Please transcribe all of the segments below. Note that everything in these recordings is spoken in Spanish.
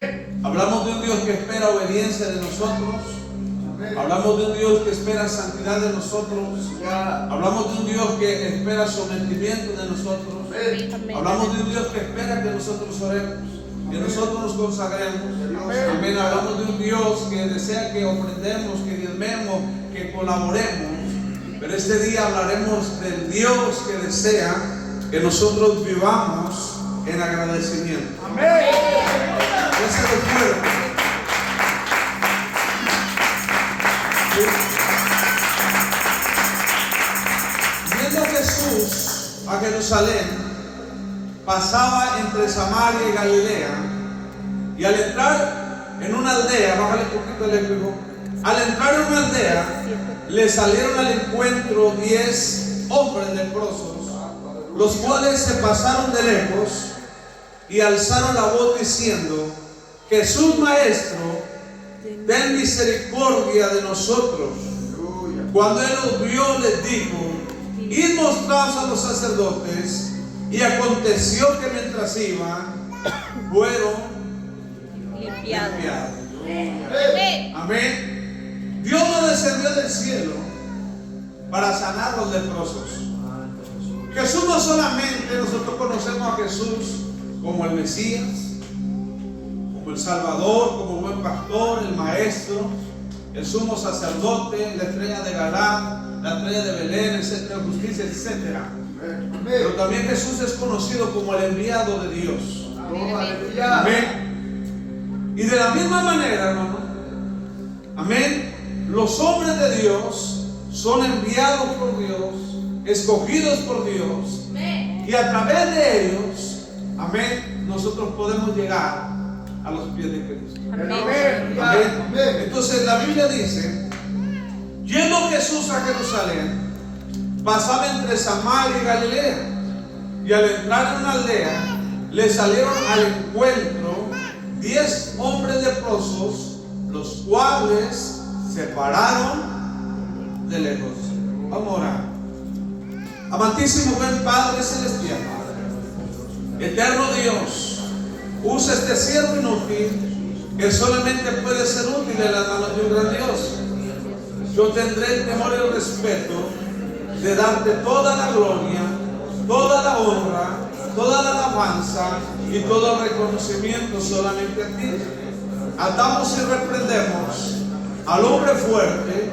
Hablamos de un Dios que espera obediencia de nosotros. Hablamos de un Dios que espera santidad de nosotros. Hablamos de un Dios que espera sometimiento de nosotros. Hablamos de un Dios que espera que nosotros oremos, que nosotros nos consagremos. Amén. Hablamos de un Dios que desea que ofrendemos, que diezmemos, que colaboremos. Pero este día hablaremos del Dios que desea que nosotros vivamos en agradecimiento. Amén. Ese es el fuerte. Viendo Jesús a Jerusalén, pasaba entre Samaria y Galilea, y al entrar en una aldea, bájale un poquito el espejo, al entrar en una aldea, le salieron al encuentro 10 hombres leprosos, los cuales se pasaron de lejos y alzaron la voz diciendo: Jesús Maestro, ten misericordia de nosotros. Cuando él los vio, les dijo: id mostraos a los sacerdotes. Y aconteció que mientras iban, fueron limpiados. Amén. Dios no descendió del cielo para sanar a los leprosos. Jesús no solamente, nosotros conocemos a Jesús como el Mesías, como el Salvador, como buen pastor, el Maestro, el sumo sacerdote, la estrella de Galán, la estrella de Belén, el centro de justicia, etc. Pero también Jesús es conocido como el enviado de Dios. Amén. Y de la misma manera, hermano, amén, los hombres de Dios son enviados por Dios, escogidos por Dios, y a través de ellos, amén, nosotros podemos llegar a los pies de Cristo. Amén. Amén. Entonces la Biblia dice: yendo Jesús a Jerusalén, pasaba entre Samaria y Galilea, y al entrar en una aldea, le salieron al encuentro 10 hombres leprosos, los cuales se pararon de lejos. Vamos a orar. Amantísimo buen Padre celestial, eterno Dios, usa este siervo inútil que solamente puede ser útil en las manos de un gran Dios. Yo tendré el temor y el respeto de darte toda la gloria, toda la honra, toda la alabanza y todo el reconocimiento solamente a ti. Atamos y reprendemos al hombre fuerte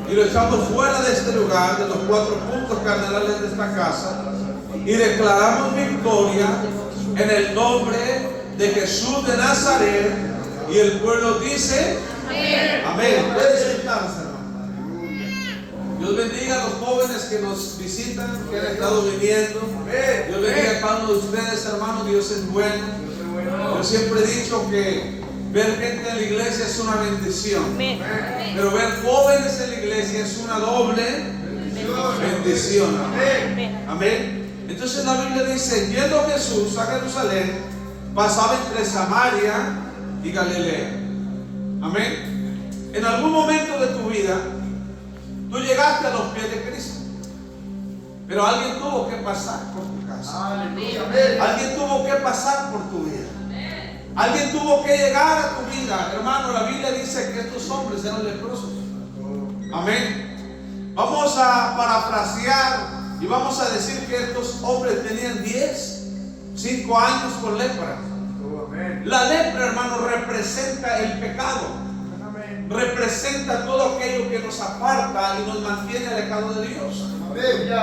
y lo echamos fuera de este lugar, de los 4 puntos cardenales de esta casa, y declaramos victoria en el nombre de Jesús de Nazaret. Y el pueblo dice: amén. Amén. Pueden sentarse, hermano. Dios bendiga a los jóvenes que nos visitan, que han estado viniendo. Dios bendiga a cada uno de ustedes, hermanos. Dios es bueno. Yo siempre he dicho que ver gente en la iglesia es una bendición, pero ver jóvenes en la iglesia es una doble bendición. Amén. Entonces la Biblia dice: yendo Jesús a Jerusalén, pasaba entre Samaria y Galilea. Amén. En algún momento de tu vida tú llegaste a los pies de Cristo, pero alguien tuvo que pasar por tu casa. Alguien tuvo que pasar por tu vida. Alguien tuvo que llegar a tu vida. Hermano, la Biblia dice que estos hombres eran leprosos. Amén. Vamos a parafrasear y vamos a decir que estos hombres tenían 5 años con lepra. La lepra, hermano, representa el pecado. Representa todo aquello que nos aparta y nos mantiene alejados de Dios.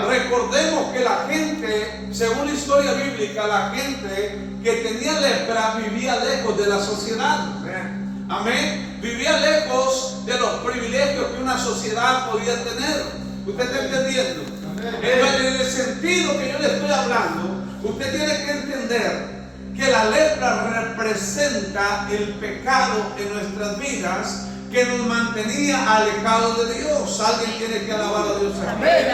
Recordemos que la gente, según la historia bíblica, la gente que tenía lepra vivía lejos de la sociedad. Amén. Vivía lejos de los privilegios que una sociedad podía tener. ¿Usted está entendiendo? En el sentido que yo le estoy hablando, usted tiene que entender que la lepra representa el pecado en nuestras vidas que nos mantenía alejados de Dios. Alguien tiene que alabar a Dios. Amén.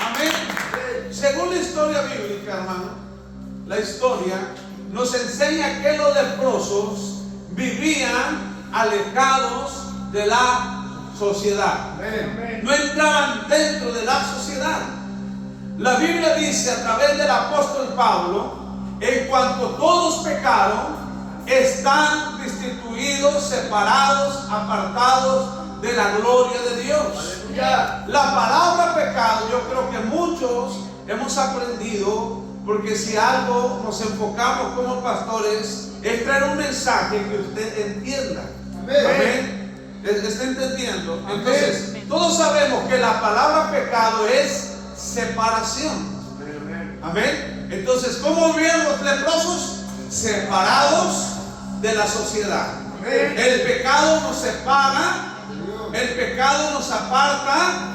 Amén. Según la historia bíblica, hermano, la historia nos enseña que los leprosos vivían alejados de la sociedad. No entraban dentro de la sociedad. La Biblia dice a través del apóstol Pablo, en cuanto todos pecaron, están destituidos, separados, apartados de la gloria de Dios. Aleluya. La palabra pecado, yo creo que muchos hemos aprendido, porque si algo nos enfocamos como pastores, es traer un mensaje que usted entienda. Amén. Amén. ¿Está entendiendo? Amén. Entonces, todos sabemos que la palabra pecado es separación. Amén. Entonces, ¿cómo viven los leprosos? Separados de la sociedad. Amén. El pecado nos separa, el pecado nos aparta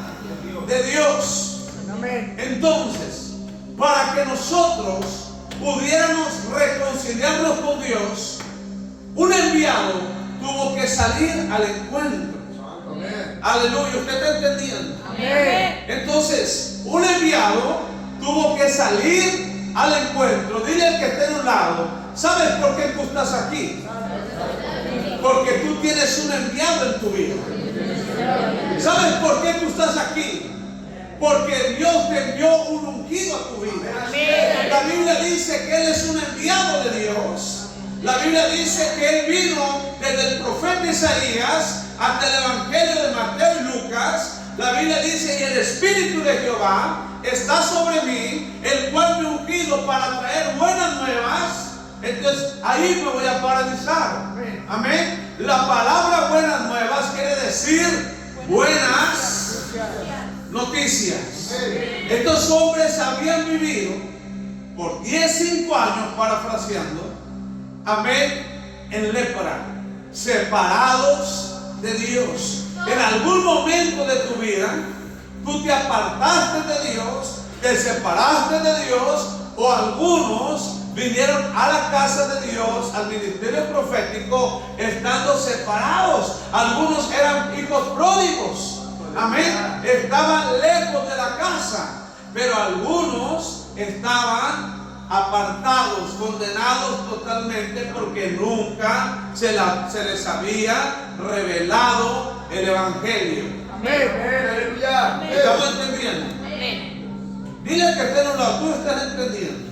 de Dios. Amén. Entonces, para que nosotros pudiéramos reconciliarnos con Dios, un enviado tuvo que salir al encuentro. Amén. Aleluya, ¿usted está entendiendo? Amén. Entonces, un enviado tuvo que salir al encuentro. Dile al que esté en un lado, ¿sabes por qué tú estás aquí? Porque tú tienes un enviado en tu vida. ¿Sabes por qué tú estás aquí? Porque Dios te envió un ungido a tu vida. La Biblia dice que Él es un enviado de Dios. La Biblia dice que Él vino desde el profeta Isaías hasta el Evangelio de Mateo y Lucas. La Biblia dice: y el Espíritu de Jehová está sobre mí, el cual me ha ungido para traer buenas nuevas. Entonces ahí me voy a paralizar. Amén. La palabra buenas nuevas quiere decir buenas noticias. Estos hombres habían vivido por 15 años, parafraseando, amén, en lepra, separados de Dios. En algún momento de tu vida tú te apartaste de Dios, te separaste de Dios, o algunos vinieron a la casa de Dios, al ministerio profético, estando separados. Algunos eran hijos pródigos, amén, estaban lejos de la casa, pero algunos estaban apartados, condenados totalmente, porque nunca se les había revelado el Evangelio. Amén. Aleluya. ¿Estamos entendiendo? Amén. Dile que esté en un lado, tú estás entendiendo.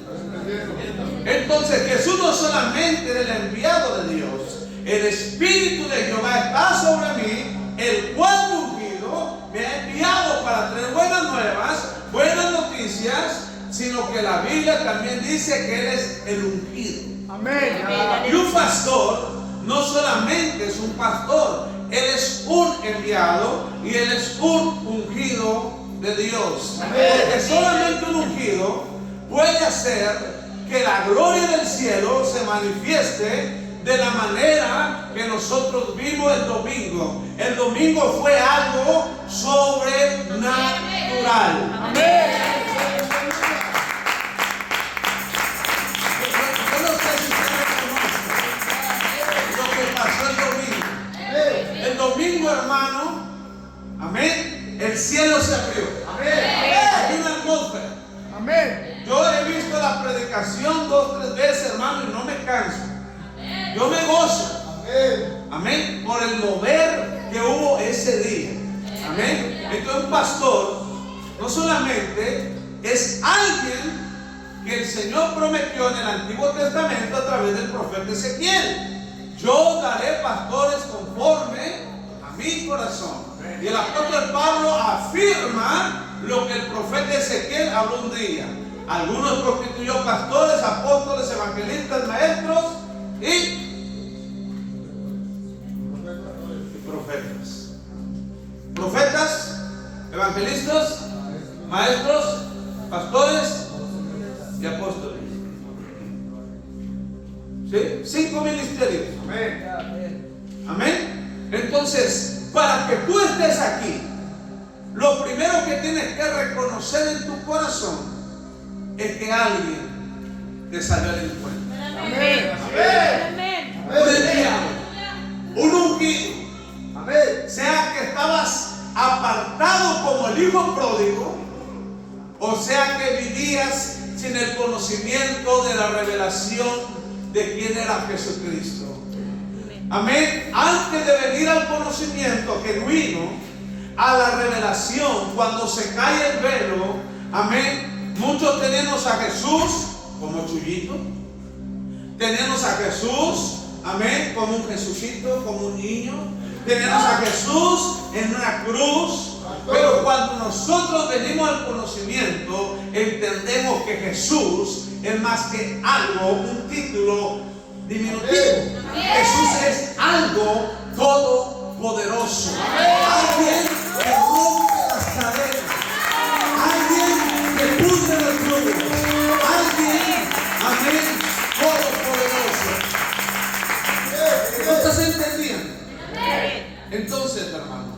Entonces Jesús no solamente era el enviado de Dios, el Espíritu de Jehová está sobre mí, el cual ungido me ha enviado para traer buenas nuevas, buenas noticias, sino que la Biblia también dice que Él es el ungido. Amén. Y un pastor no solamente es un pastor, Él es un enviado y Él es un ungido de Dios. Porque solamente un ungido puede hacer que la gloria del cielo se manifieste de la manera que nosotros vimos el domingo. El domingo fue algo sobrenatural. Amén. Yo no sé si ustedes conocen lo que pasó el domingo. El domingo, hermano, amén, el cielo se abrió. Amén. Hay una atmósfera. Amén. Yo he visto la predicación 2 o 3 veces, hermano, y no me canso. Yo me gozo. Amén. Amén. Por el mover que hubo ese día. Amén. Entonces, un pastor no solamente es alguien que el Señor prometió en el Antiguo Testamento a través del profeta Ezequiel: yo daré pastores conforme a mi corazón. Y el apóstol Pablo afirma lo que el profeta Ezequiel habló un día. Algunos constituyó pastores, apóstoles, evangelistas, maestros y profetas. Profetas, evangelistas, maestros, pastores y apóstoles. ¿Sí? 5 ministerios. Amén. Amén. Entonces, para que tú estés aquí, lo primero que tienes que reconocer en tu corazón es que alguien te salió al encuentro. Amén. Amén. Un enviado, un ungido. Amén. Sea que estabas apartado como el hijo pródigo, o sea que vivías sin el conocimiento de la revelación de quién era Jesucristo. Amén. Antes de venir al conocimiento genuino, a la revelación, cuando se cae el velo, amén, Muchos tenemos a Jesús como Chuyito. Tenemos a Jesús, amén, como un Jesucito, como un niño. Tenemos a Jesús en una cruz. Pero cuando nosotros venimos al conocimiento, entendemos que Jesús es más que algo, un título diminutivo. Jesús es algo todopoderoso. Alguien que rompe las cadenas. Alguien que pudre los yugos. Alguien, amén, todopoderoso. ¿No estás entendiendo? Entonces, hermano,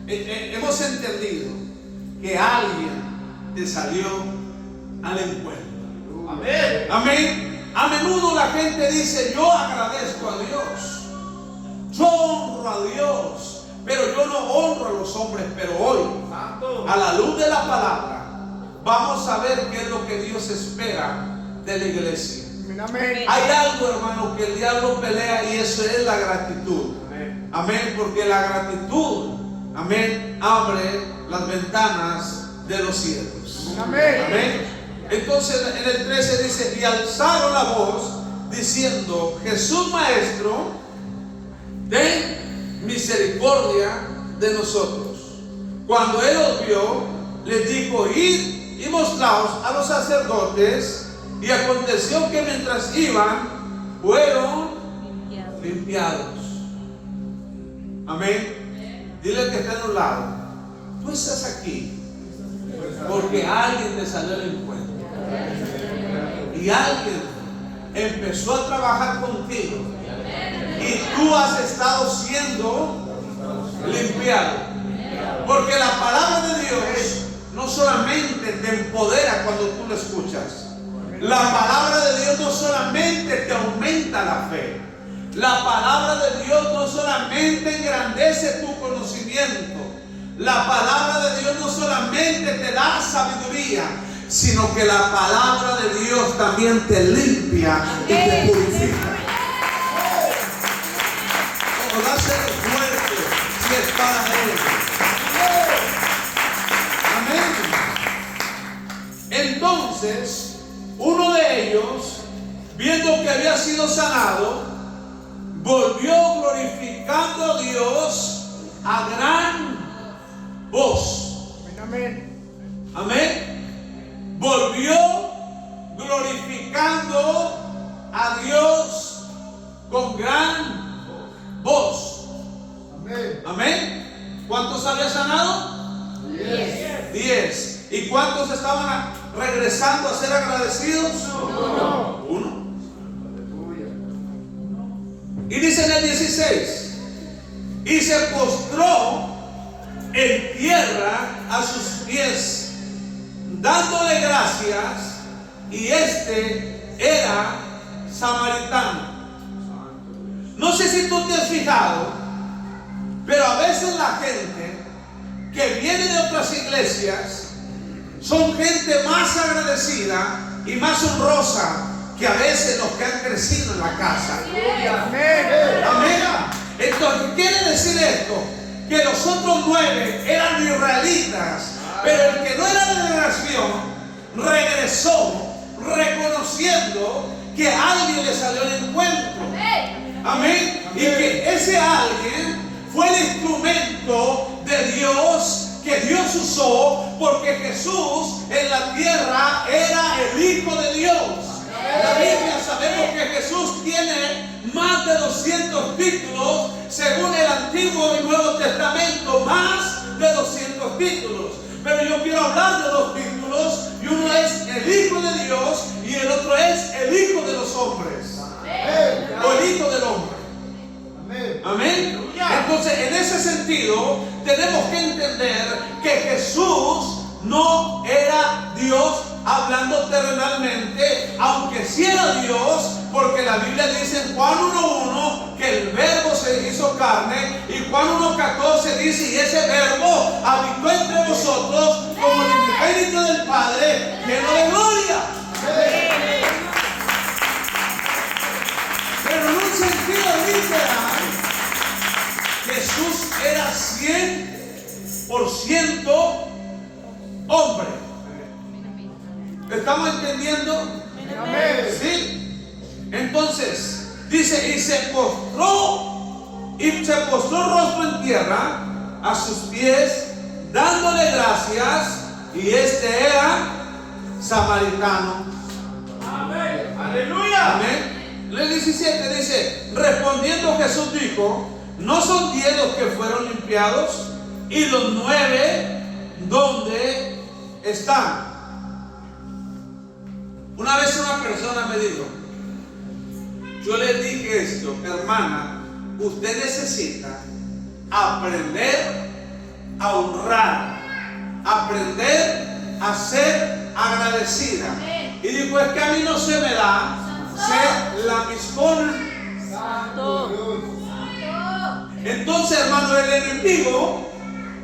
hemos entendido que alguien te salió al encuentro. Amén. Amén. A menudo la gente dice: yo agradezco a Dios, yo honro a Dios, pero yo no honro a los hombres. Pero hoy, a la luz de la palabra, vamos a ver qué es lo que Dios espera de la iglesia. Amén. Hay algo, hermano, que el diablo pelea, y eso es la gratitud. Amén, porque la gratitud, amén, abre las ventanas de los cielos. Amén. Amén. Entonces en el 13 dice: y alzaron la voz diciendo: Jesús Maestro, ten misericordia de nosotros. Cuando él los vio, les dijo: id y mostraos a los sacerdotes. Y aconteció que mientras iban, fueron limpiados. Amén. Dile al que está a un lado: tú estás aquí porque alguien te salió al encuentro. Y alguien empezó a trabajar contigo. Y tú has estado siendo limpiado. Porque la palabra de Dios no solamente te empodera cuando tú la escuchas. La palabra de Dios no solamente te aumenta la fe. La palabra de Dios no solamente engrandece tu conocimiento. La palabra de Dios no solamente te da sabiduría, sino que la palabra de Dios también te limpia y te purifica. Oh, dáselo fuerte si es para él. Amén. Entonces, uno de ellos, viendo que había sido sanado, volvió glorificando a Dios a gran voz. Amén. Amén. Volvió glorificando a Dios con gran voz. Amén. Amén. ¿Cuántos había sanado? 10. ¿Y cuántos estaban regresando a ser agradecidos? Uno. Y dice en el 16: y se postró en tierra a sus pies, dándole gracias, y este era samaritano. No sé si tú te has fijado, pero a veces la gente que viene de otras iglesias son gente más agradecida y más honrosa que a veces los que han crecido en la casa. Amén. Amén. Entonces, ¿qué quiere decir esto? Que los otros 9 eran israelitas, pero el que no era de la nación regresó reconociendo que alguien le salió al encuentro. Amén. Y que ese alguien fue el instrumento de Dios que Dios usó, porque Jesús en la tierra era el Hijo de Dios. La Biblia, sabemos que Jesús tiene más de 200 títulos según el Antiguo y Nuevo Testamento, más de 200 títulos. Pero yo quiero hablar de 2 títulos, y uno es el Hijo de Dios y el otro es el Hijo de los hombres, o el Hijo del hombre. Amén. Entonces, en ese sentido, tenemos que entender que Jesús no era Dios hablando terrenalmente, aunque sí era Dios, porque la Biblia dice en Juan 1:1 que el verbo se hizo carne, y Juan 1:14 dice: y ese verbo habitó entre vosotros como el unigénito del Padre, lleno de gloria. Pero en un sentido literal, Jesús era 100% hombre. ¿Estamos entendiendo? Amén. Sí. Entonces, dice, y se postró rostro en tierra a sus pies, dándole gracias, y este era samaritano. Amén. Aleluya. Amén. El 17 dice, respondiendo Jesús dijo, ¿no son 10 los que fueron limpiados? ¿Y los 9 dónde están? Una vez una persona me dijo, yo le dije esto, hermana, usted necesita aprender a honrar, aprender a ser agradecida. Y dijo, es que a mí no se me da ser la mismona. Entonces, hermano, el enemigo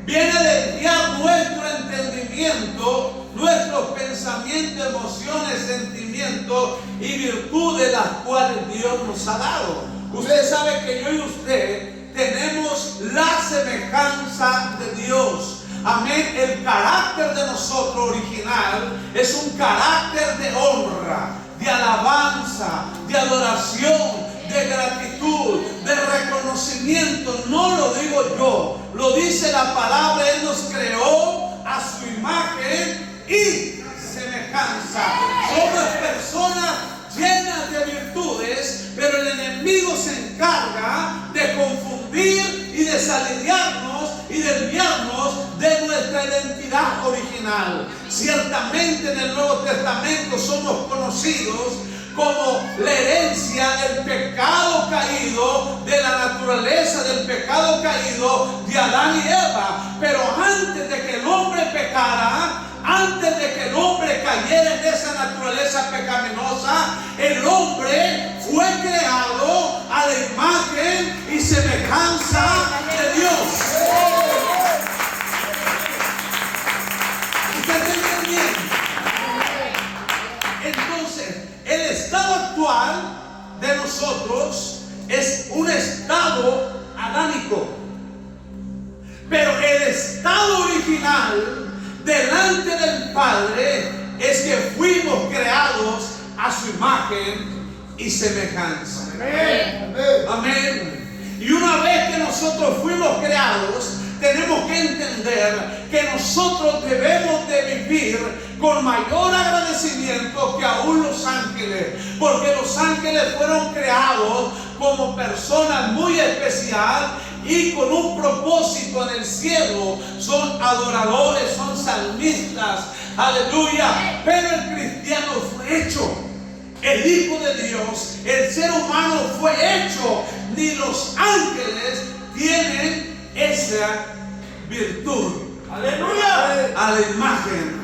viene a desviar nuestro entendimiento, nuestros pensamientos, emociones, sentimientos y virtudes las cuales Dios nos ha dado. Usted sabe que yo y usted tenemos la semejanza de Dios. Amén. El carácter de nosotros original es un carácter de honra, de alabanza, de adoración, de gratitud, de reconocimiento. No lo digo yo, lo dice la palabra. Él nos creó a su imagen y semejanza. Somos personas llenas de virtudes, pero el enemigo se encarga de confundir y desalinearnos y desviarnos de nuestra identidad original. Ciertamente en el Nuevo Testamento somos conocidos como la herencia del pecado caído, de la naturaleza del pecado caído de Adán y Eva. Pero antes de que el hombre pecara, antes de que el hombre cayera en esa naturaleza pecaminosa, el hombre fue creado a la imagen y semejanza de Dios. ¿Usted está entendiendo? Entonces, el estado actual de nosotros es un estado adánico, pero el estado original delante del Padre es que fuimos creados a su imagen y semejanza. Amén. Amén. Y una vez que nosotros fuimos creados, tenemos que entender que nosotros debemos de vivir con mayor agradecimiento que aún los ángeles, porque los ángeles fueron creados como personas muy especiales y con un propósito en el cielo. Son adoradores, son salmistas, aleluya. Pero el cristiano fue hecho, el Hijo de Dios, el ser humano fue hecho. Ni los ángeles tienen esa virtud. Aleluya. A la imagen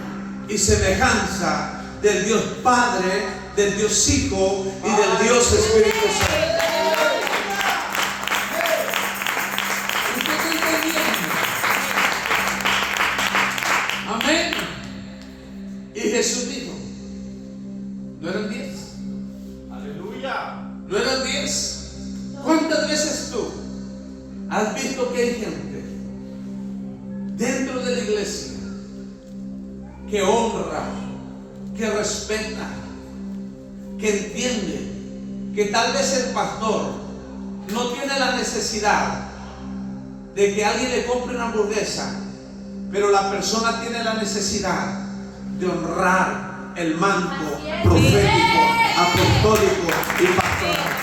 y semejanza del Dios Padre, del Dios Hijo y del Dios Espíritu Santo. ¿Usted está entendiendo? Amén. Y Jesús dijo, ¿no eran 10? Aleluya. ¿No eran 10? ¿Cuántas veces tú has visto que hay gente dentro de la iglesia que honra, que respeta, que entiende que tal vez el pastor no tiene la necesidad de que alguien le compre una hamburguesa, pero la persona tiene la necesidad de honrar el manto profético, apostólico y pastoral?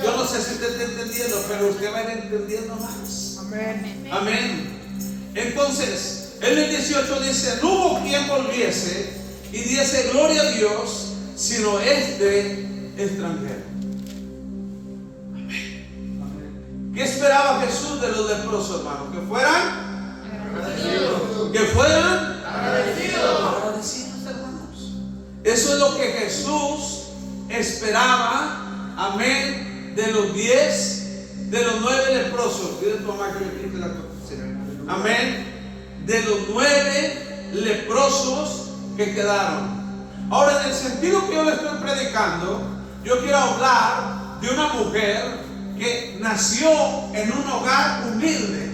Yo no sé si usted está entendiendo, pero usted va a ir entendiendo más. Amén. Amén. Entonces, en el 18 dice, no hubo quien volviese y diese gloria a Dios, sino este extranjero. Amén. ¿Qué esperaba Jesús de los leprosos, hermano? Que fueran agradecidos. Que fueran agradecidos, hermanos. Eso es lo que Jesús esperaba. Amén. De los 10, de los 9 leprosos. Dile a tu mamá que le quite la cocina. Amén. De los 9 leprosos que quedaron. Ahora, en el sentido que yo le estoy predicando, yo quiero hablar de una mujer que nació en un hogar humilde.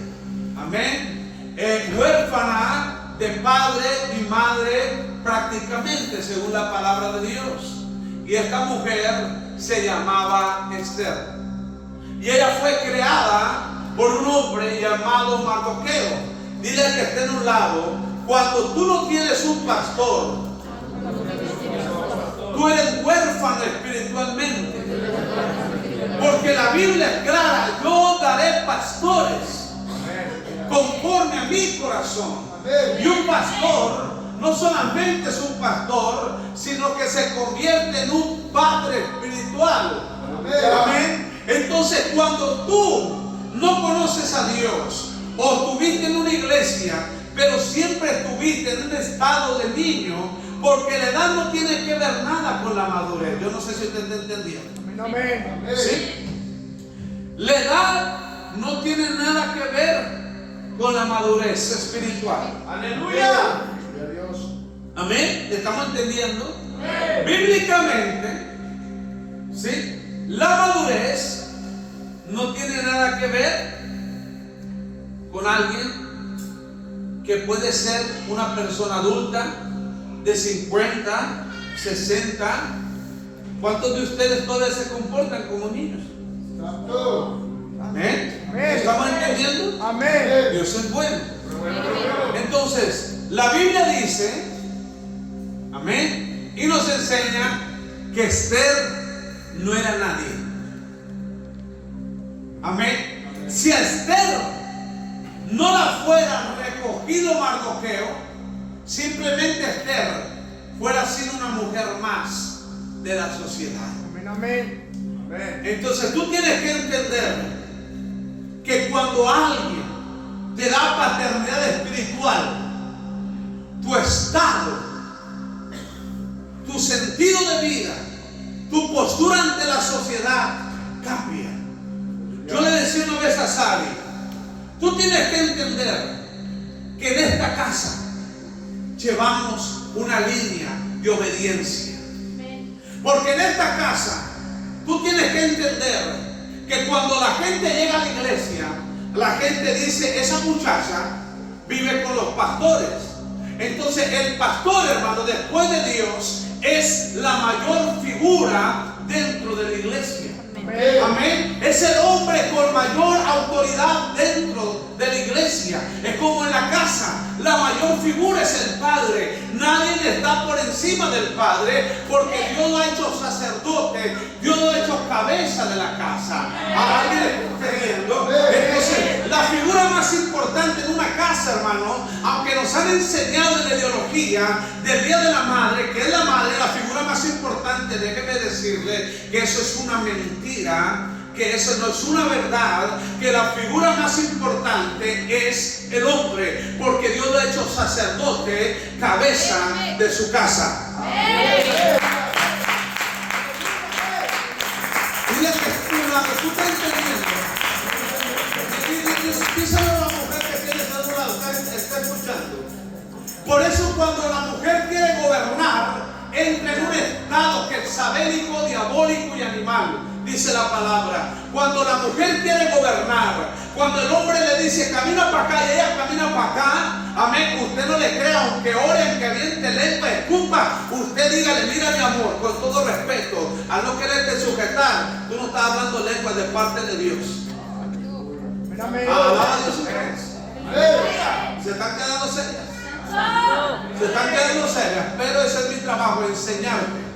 padre y madre prácticamente, según la palabra de Dios. Y esta mujer se llamaba Esther. Y ella fue creada por un hombre llamado Mardoqueo. Dile al que esté en un lado, cuando tú no tienes un pastor, tú eres huérfano espiritualmente. Porque la Biblia es clara: yo daré pastores conforme a mi corazón. Y un pastor no solamente es un pastor, sino que se convierte en un padre espiritual. Amén. Entonces, cuando tú no conoces a Dios, o estuviste en una iglesia, pero siempre estuviste en un estado de niño, porque la edad no tiene que ver nada con la madurez. Yo no sé si usted está entendiendo. Amén. ¿Sí? La edad no tiene nada que ver con la madurez espiritual. Aleluya. Amén. ¿Estamos entendiendo? Bíblicamente, ¿sí? La madurez no tiene nada que ver con alguien que puede ser una persona adulta de 50, 60. ¿Cuántos de ustedes todavía se comportan como niños? Amén. ¿Estamos entendiendo? Amén. Dios es bueno. Entonces, la Biblia dice, amén, y nos enseña que Esther no era nadie. Amén. Si a Esther no la fuera recogido Mardoqueo, simplemente Esther fuera sido una mujer más de la sociedad. Amén. Entonces tú tienes que entender que cuando alguien te da paternidad espiritual, tu estado, tu sentido de vida, tu postura ante la sociedad cambia. Yo le decía una vez a Sari, tú tienes que entender que en esta casa llevamos una línea de obediencia. Porque en esta casa tú tienes que entender que cuando la gente llega a la iglesia, la gente dice, esa muchacha vive con los pastores. Entonces el pastor, hermano, después de Dios, es la mayor figura dentro de la iglesia. Amén. Es el hombre con mayor autoridad dentro de la iglesia. Es como en la casa, la mayor figura es el padre. Nadie está por encima del padre, porque Dios lo ha hecho sacerdote, Dios lo ha hecho cabeza de la casa. ¿Alguien está entendiendo? Entonces, la figura más importante en una casa, hermano, aunque nos han enseñado en la ideología del Día de la Madre, que es la madre, la figura más importante, déjeme decirle que eso es una mentira, que eso no es una verdad, que la figura más importante es el hombre, porque Dios lo ha hecho sacerdote, cabeza de su casa. Dile que tú estás entendiendo. Díselo a la mujer que tiene a su lado, está escuchando. Por eso cuando la mujer quiere gobernar, entra en un estado quetzabélico, diabólico y animal. Dice la palabra, cuando la mujer quiere gobernar, cuando el hombre le dice camina para acá y ella camina para acá, amén, usted no le crea, aunque ore, aunque aviente lengua, escupa, usted dígale, mira mi amor, con todo respeto, al no quererte sujetar, tú no estás hablando lenguas de parte de Dios. Alaba a Dios. Se están quedando serias. Se están quedando serias, pero ese es mi trabajo, enseñarte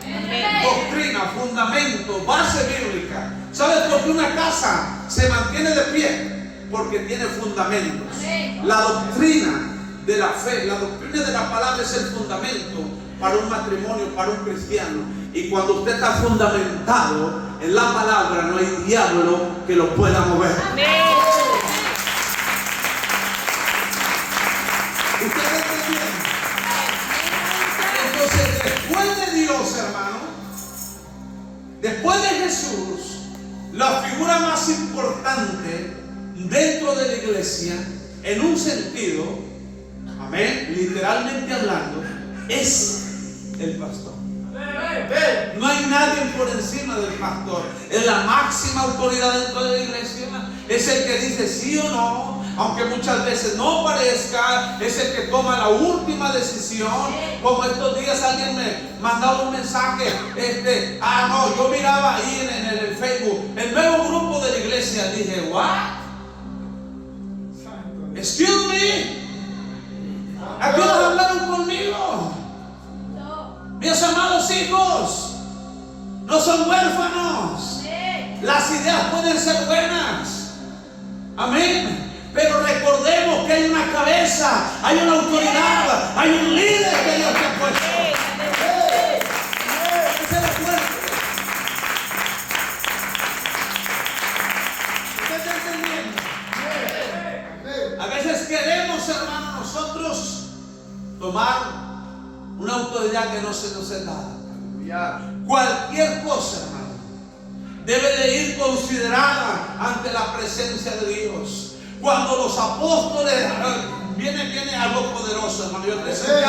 doctrina, fundamento, base bíblica. ¿Sabes por qué una casa se mantiene de pie? Porque tiene fundamentos. La doctrina de la fe, la doctrina de la palabra es el fundamento para un matrimonio, para un cristiano. Y cuando usted está fundamentado en la palabra, no hay diablo que lo pueda mover. ¿Usted está entendiendo? Entonces, después de Dios, hermano, después de Jesús, la figura más importante dentro de la iglesia, en un sentido, amén, literalmente hablando, es el pastor. No hay nadie por encima del pastor. Es la máxima autoridad dentro de la iglesia. Es el que dice sí o no. Aunque muchas veces no parezca, es el que toma la última decisión. Como estos días alguien me mandaba un mensaje, no, yo miraba ahí en el Facebook, el nuevo grupo de la iglesia. Dije, what? Excuse me. ¿A qué hora hablaron conmigo? Mis amados hijos, no son huérfanos. Las ideas pueden ser buenas. Amén. Pero recordemos que hay una cabeza, hay una autoridad, hay un líder que Dios te ha puesto. Ese es el fuerte. ¿Usted está entendiendo? A veces queremos, hermano, nosotros tomar una autoridad que no se nos es dada. Cualquier cosa, hermano, debe de ir considerada ante la presencia de Dios. Cuando los apóstoles, viene algo poderoso, hermano. Yo te empezando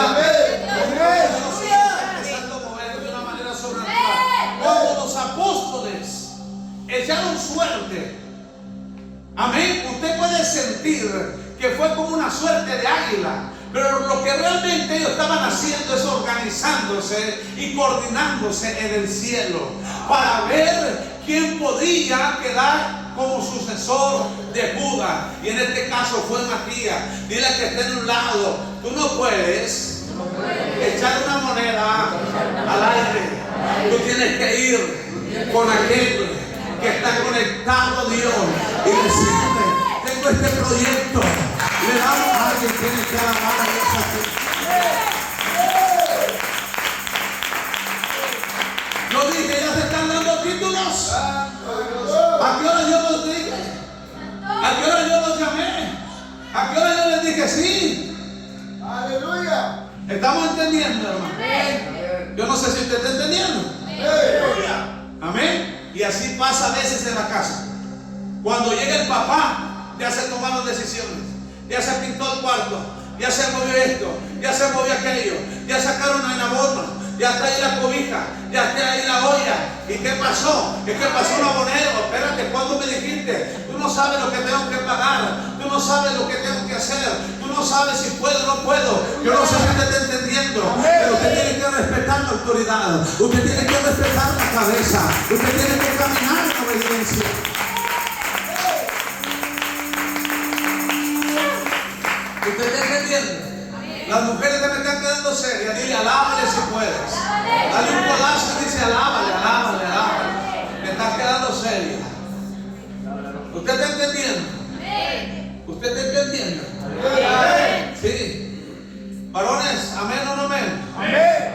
a mover de una manera sobrenatural. Cuando los apóstoles echaron suerte, amén, usted puede sentir que fue como una suerte de águila. Pero lo que realmente ellos estaban haciendo es organizándose y coordinándose en el cielo para ver quién podía quedar como sucesor de Judas. Y en este caso fue Matías. Dile que esté en un lado, tú no puedes echar una moneda al aire. Tú tienes que ir con aquel que está conectado a Dios y decirle, tengo este proyecto. Le damos a alguien que tiene que alabar a Dios aquí. Yo dije, ya se están dando títulos. ¿A qué hora yo los dije? ¿A qué hora yo los llamé? ¿A qué hora yo les dije sí? Aleluya. ¿Estamos entendiendo, hermano? Yo no sé si usted está entendiendo. Amén. Y así pasa a veces en la casa. Cuando llega el papá, ya se tomaron decisiones. Ya se pintó el cuarto, ya se movió esto, ya se movió aquello, ya sacaron el abono, ya está ahí la cobija, ya está ahí la olla. ¿Y qué pasó? Es que pasó un abonero. Espérate, ¿cuándo me dijiste? Tú no sabes lo que tengo que pagar, tú no sabes lo que tengo que hacer, tú no sabes si puedo o no puedo. Yo no sé si usted está entendiendo, pero usted tiene que respetar la autoridad, usted tiene que respetar la cabeza, usted tiene que caminar en obediencia. ¿Usted está entendiendo? Las mujeres que me están quedando serias, dile alábale si puedes. Dale un codazo y dice alábale, alábale, alábale. Me estás quedando seria. ¿Usted está entendiendo? ¿Usted está entendiendo? Sí. Varones, amén o no amén.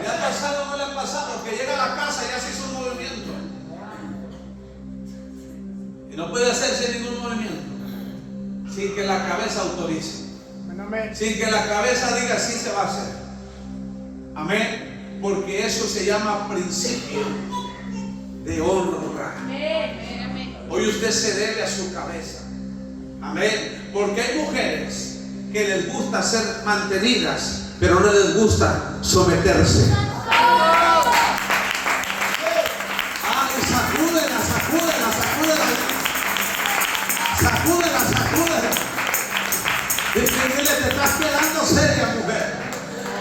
¿Le ha pasado o no le ha pasado? Que llega a la casa y ya se hizo un movimiento. Y no puede hacerse ningún movimiento sin que la cabeza autorice. Sin que la cabeza diga sí se va a hacer. Amén. Porque eso se llama principio de honra. Hoy usted se debe a su cabeza. Amén. Porque hay mujeres que les gusta ser mantenidas, pero no les gusta someterse. Ay, sacúdela, sacúdela, sacúdela. Sacúdela, sacúdela. Dile, te estás quedando seria, mujer.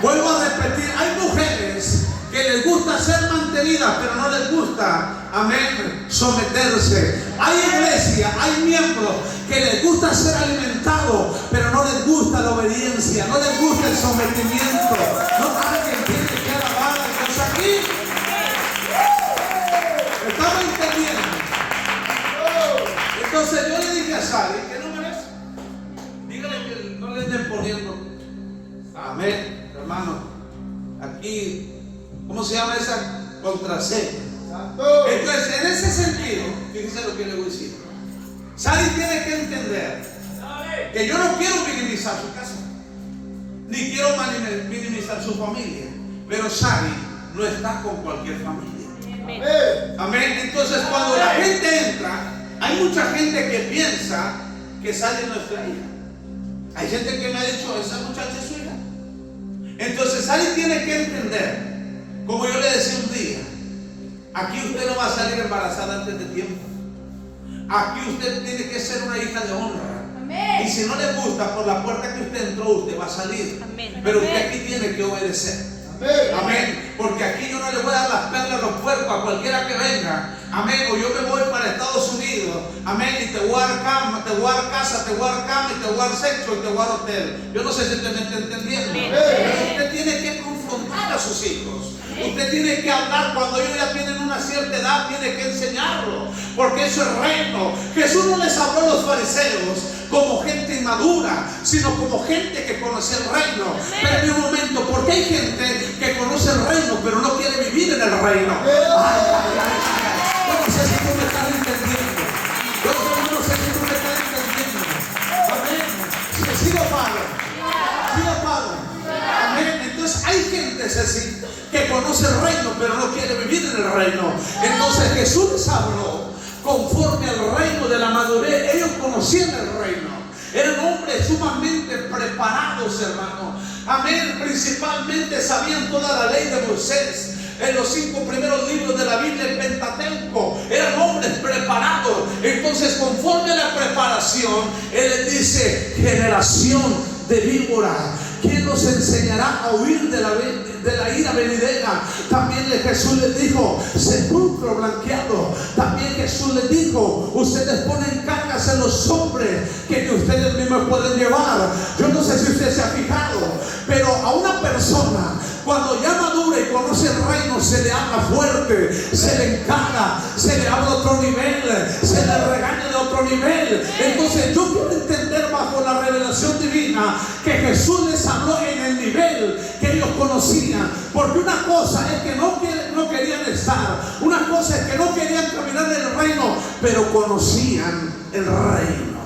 Vuelvo a repetir, hay mujeres que les gusta ser mantenidas, pero no les gusta, amén, someterse. Hay iglesias, hay miembros que les gusta ser alimentados, pero no les gusta la obediencia, no les gusta el sometimiento. No, alguien tiene que alabar a Dios aquí. ¿Estamos entendiendo? Entonces yo le dije a Sally que no merece. Dígale que no le estén poniendo. Amén, hermano. Aquí, ¿cómo se llama esa contraseña? Entonces, en ese sentido, fíjense lo que le voy a decir. Sally tiene que entender que yo no quiero minimizar su casa, ni quiero minimizar su familia, pero Sally no está con cualquier familia. Amén. Entonces, cuando la gente entra, hay mucha gente que piensa que Sally no es su hija. Hay gente que me ha dicho, esa muchacha es su hija. Entonces Sally tiene que entender, como yo le decía un día, aquí usted no va a salir embarazada antes de tiempo. Aquí usted tiene que ser una hija de honra. Y si no le gusta, por la puerta que usted entró, usted va a salir. Pero usted aquí tiene que obedecer. Amén. Porque aquí yo no le voy a dar las perlas a los puercos a cualquiera que venga. Amén. O yo me voy para Estados Unidos. Amén. Y te voy a dar cama, te voy a dar casa, te voy a dar cama, y te voy a dar sexo, y te voy a dar hotel. Yo no sé si usted me está entendiendo. Pero usted tiene que confrontar a sus hijos. Usted tiene que hablar cuando ellos ya tienen una cierta edad, tiene que enseñarlo, porque eso es reino. Jesús no les habló a los fariseos como gente inmadura, sino como gente que conocía el reino. Pero en un momento, porque hay gente que conoce el reino, pero no quiere vivir en el reino. Ay, ay, ay. Yo no sé si tú me estás entendiendo. Yo no sé si tú me estás entendiendo. Amén. Sigo Padre. Sigo Padre. Amén. Entonces hay gente así que conoce el reino, pero no quiere vivir en el reino. Entonces Jesús les habló conforme al reino de la madurez. Ellos conocían el reino. Eran hombres sumamente preparados, hermano. Amén. Principalmente sabían toda la ley de Moisés. En los 5 primeros libros de la Biblia, el Pentateuco, eran hombres preparados. Entonces, conforme a la preparación, Él les dice: generación de víbora, ¿quién nos enseñará a huir de la ira venidera? También Jesús les dijo: sepulcro blanqueado. También Jesús les dijo: ustedes ponen cargas en los hombres que ni ustedes mismos pueden llevar. Yo no sé si usted se ha fijado, pero a una persona, cuando ya madura y conoce el reino, se le habla fuerte, se le encara, se le habla a otro nivel, se le regaña de otro nivel. Entonces yo quiero entender, bajo la revelación divina, que Jesús les habló en el nivel que ellos conocían. Porque una cosa es que no querían estar, una cosa es que no querían caminar en el reino, pero conocían el reino.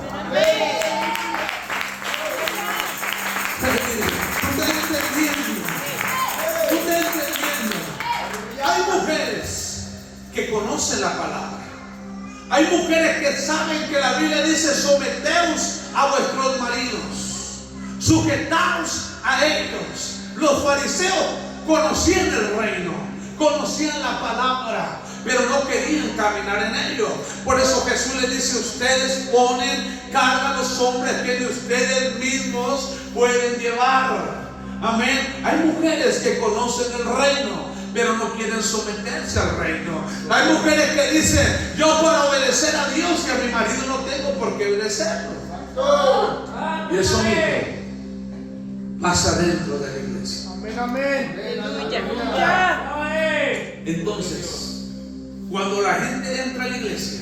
Hay mujeres que conocen la palabra. Hay mujeres que saben que la Biblia dice: someteos a vuestros maridos, sujetaos a ellos. Los fariseos conocían el reino, conocían la palabra, pero no querían caminar en ello. Por eso Jesús les dice: ustedes ponen carga a los hombres que ni ustedes mismos pueden llevar. Amén. Hay mujeres que conocen el reino, pero no quieren someterse al reino. Hay mujeres que dicen: yo para obedecer a Dios y a mi marido no tengo por qué obedecerlo. Y eso mismo pasa dentro de la iglesia. Amén, amén. Entonces, cuando la gente entra a la iglesia,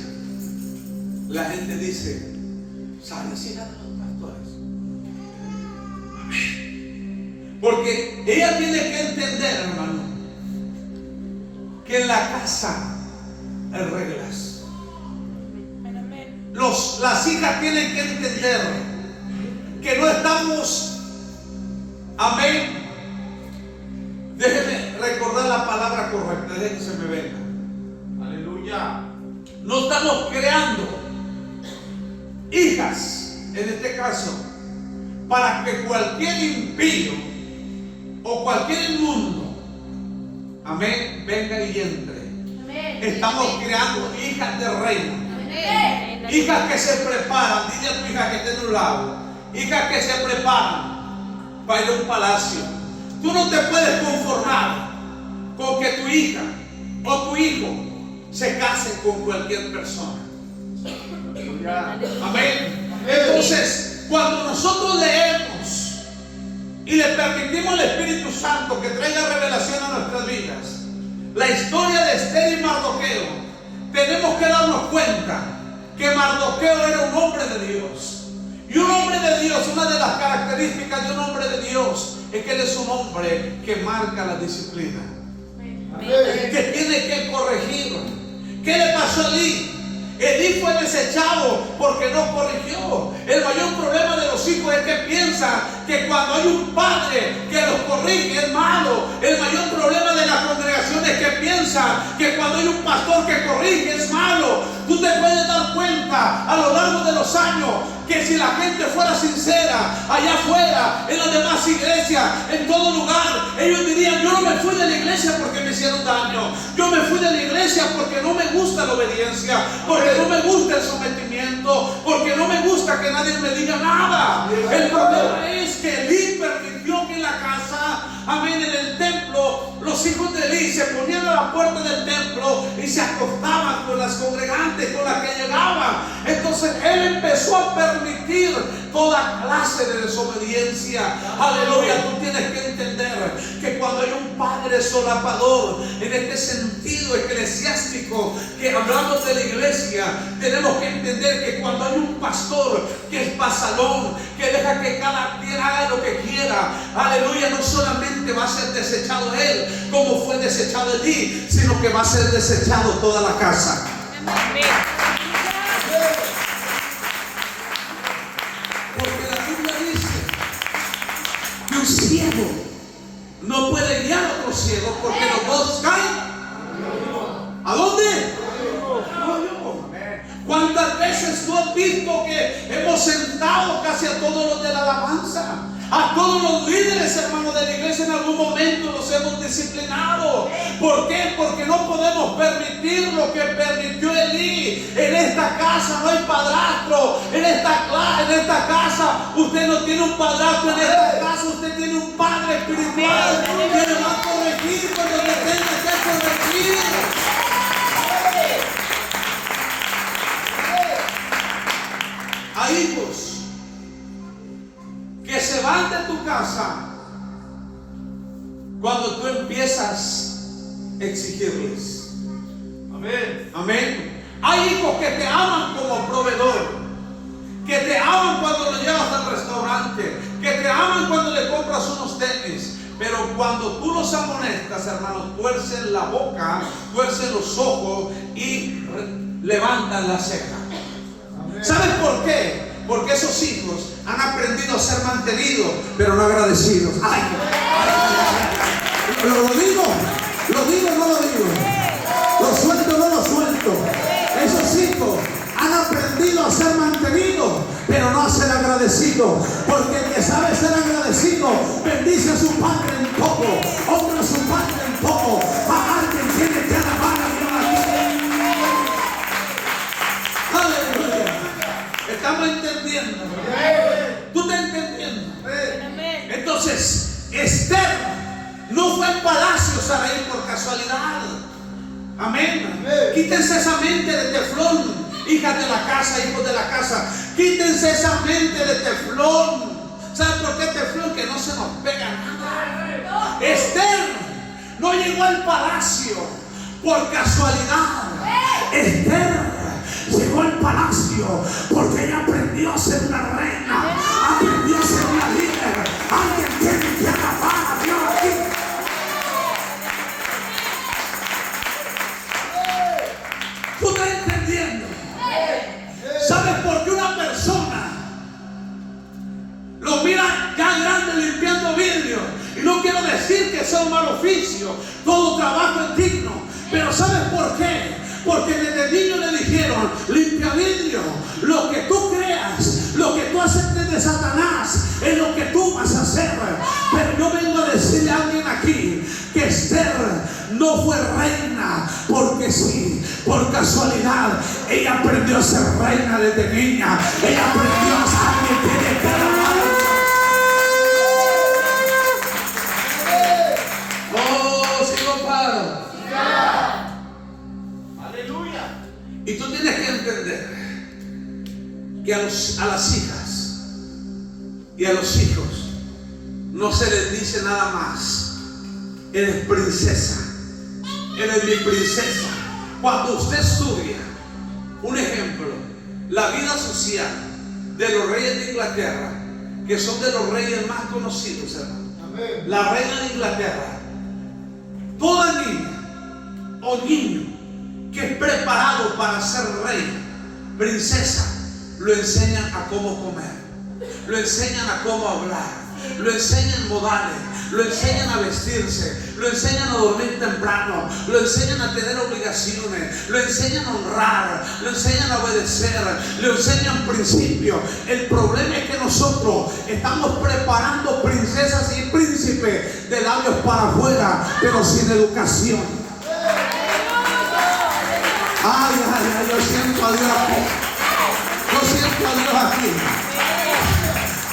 la gente dice: sale sin a los pastores. Amén. Porque ella tiene que entender, hermano, que en la casa hay reglas. Las hijas tienen que entender que no estamos, amén. Déjenme recordar la palabra correcta, déjenme que se me venga. Aleluya. No estamos creando hijas, en este caso, para que cualquier impío o cualquier inmundo, amén, venga y entre. Estamos creando hijas de reino. Hijas que se preparan. Dile a tu hija que esté en un lado: hijas que se preparan para ir a un palacio. Tú no te puedes conformar con que tu hija o tu hijo se case con cualquier persona. Amén. Entonces, cuando nosotros leemos y le permitimos al Espíritu Santo que traiga revelación a nuestras vidas, la historia de Esther y Mardoqueo, tenemos que darnos cuenta que Mardoqueo era un hombre de Dios. Y un hombre de Dios, una de las características de un hombre de Dios es que él es un hombre que marca la disciplina, que tiene que corregir. ¿Qué le pasó a Elí? Elí fue desechado porque no corrigió. El mayor problema de los hijos es que piensan piensan que cuando hay un padre que los corrige es malo. El mayor problema de la congregación es que piensan que cuando hay un pastor que corrige es malo. Tú te puedes dar cuenta a lo largo de los años que si la gente fuera sincera allá afuera, en las demás iglesias, en todo lugar, ellos dirían: yo no me fui de la iglesia porque me hicieron daño, yo me fui de la iglesia porque no me gusta la obediencia, porque no me gusta el sometimiento, porque no me gusta que nadie me diga nada. El problema es que Elí permitió que en la casa, amén, en el templo, los hijos de Elí se ponían a la puerta del templo y se acostaban con las congregantes, con las que llegaban. Entonces él empezó a permitir toda clase de desobediencia. Aleluya. Tú tienes que entender que cuando hay un padre solapador, en este sentido eclesiástico que hablamos de la iglesia, tenemos que entender que cuando hay un pastor que es pasalón, que deja que cada quien haga lo que quiera, aleluya, no solamente va a ser desechado él como fue desechado Elí, sino que va a ser desechado toda la casa. Amén. Porque la Biblia dice que un ciego no puede guiar a otro ciego, porque los dos caen. ¿A dónde? ¿Cuántas veces tú has visto que hemos sentado casi a todos los de la alabanza? A todos los líderes, hermanos, de la iglesia en algún momento los hemos disciplinado. ¿Por qué? Porque no podemos permitir lo que permitió Elí. En esta casa no hay padrastro. En esta casa usted no tiene un padrastro. En esta casa usted tiene un padre espiritual que le va a corregir cuando le tenga que corregir. Hay hijos que se van de tu casa cuando tú empiezas a exigirles. Amén. Amén. Hay hijos que te aman como proveedor, que te aman cuando lo llevas al restaurante, que te aman cuando le compras unos tenis. Pero cuando tú los amonestas, hermanos, tuercen la boca, tuercen los ojos y levantan la ceja. ¿Sabes por qué? Porque esos hijos han aprendido a ser mantenidos, pero no agradecidos. ¡Ay! ¿Lo digo? ¿Lo digo o no lo digo? ¿Lo suelto o no lo suelto? Esos hijos han aprendido a ser mantenidos, pero no a ser agradecidos. Porque el que sabe ser agradecido bendice a su padre en poco, honra a su padre en poco. A alguien tiene que alabar a Dios aquí. ¡Aleluya! ¿Estamos entendiendo? ¿Tú estás entendiendo? Entonces, Esther no fue al palacio a reír por casualidad. Amén. Quítense esa mente de teflón, hijas de la casa, hijos de la casa. Quítense esa mente de teflón. ¿Saben por qué teflón? Que no se nos pega nada. Esther no llegó al palacio por casualidad. Esther llegó al palacio porque ella aprendió a ser una reina, aprendió a ser una líder. Alguien tiene que alabar a Dios aquí. ¿Tú estás entendiendo? ¿Sabes por qué una persona lo mira ya grande limpiando vidrio? Y no quiero decir que sea un mal oficio, todo trabajo es digno, pero ¿sabes por qué? Porque desde niño le dijeron: limpia vidrio, lo que tú creas, lo que tú aceptes de Satanás es lo que tú vas a hacer. Pero yo vengo a decirle a alguien aquí que Esther no fue reina porque sí, por casualidad. Ella aprendió a ser reina desde niña. Ella aprendió a ser alguien que tiene que alabar. Oh, sí, compadre. Y tú tienes que entender que a las hijas y a los hijos no se les dice nada más: eres princesa, eres mi princesa. Cuando usted estudia, un ejemplo, la vida social de los reyes de Inglaterra, que son de los reyes más conocidos, hermano. Amén. La reina de Inglaterra, toda niña o niño que es preparado para ser rey, princesa, lo enseñan a cómo comer. lo enseñan a cómo hablar, lo enseñan modales, lo enseñan a vestirse, lo enseñan a dormir temprano, lo enseñan a tener obligaciones, lo enseñan a honrar, lo enseñan a obedecer, le enseñan principios. El problema es que nosotros estamos preparando princesas y príncipes de labios para afuera, pero sin educación. Ay, ay, ay, yo siento a Dios aquí. Yo siento a Dios aquí.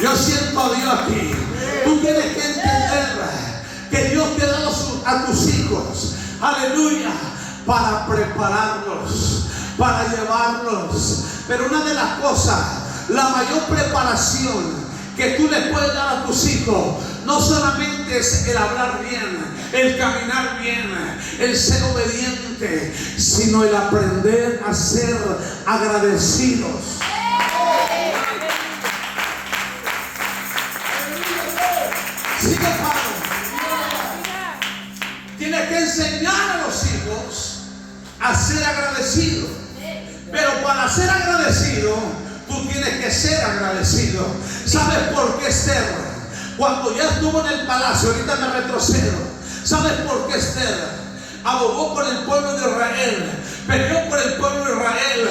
Yo siento a Dios aquí. Tú tienes que entender que Dios te ha dado a tus hijos, aleluya, para prepararlos, para llevarlos. Pero una de las cosas, la mayor preparación que tú les puedes dar a tus hijos, no solamente es el hablar bien, el caminar bien, el ser obediente, sino el aprender a ser agradecidos. Sigue, Pablo. Tienes que enseñar a los hijos a ser agradecidos. Pero para ser agradecido, tú tienes que ser agradecido. ¿Sabes por qué Esther? Cuando ya estuvo en el palacio, ahorita me retrocedo. ¿Sabes por qué Esther abogó por el pueblo de Israel? Peleó por el pueblo de Israel.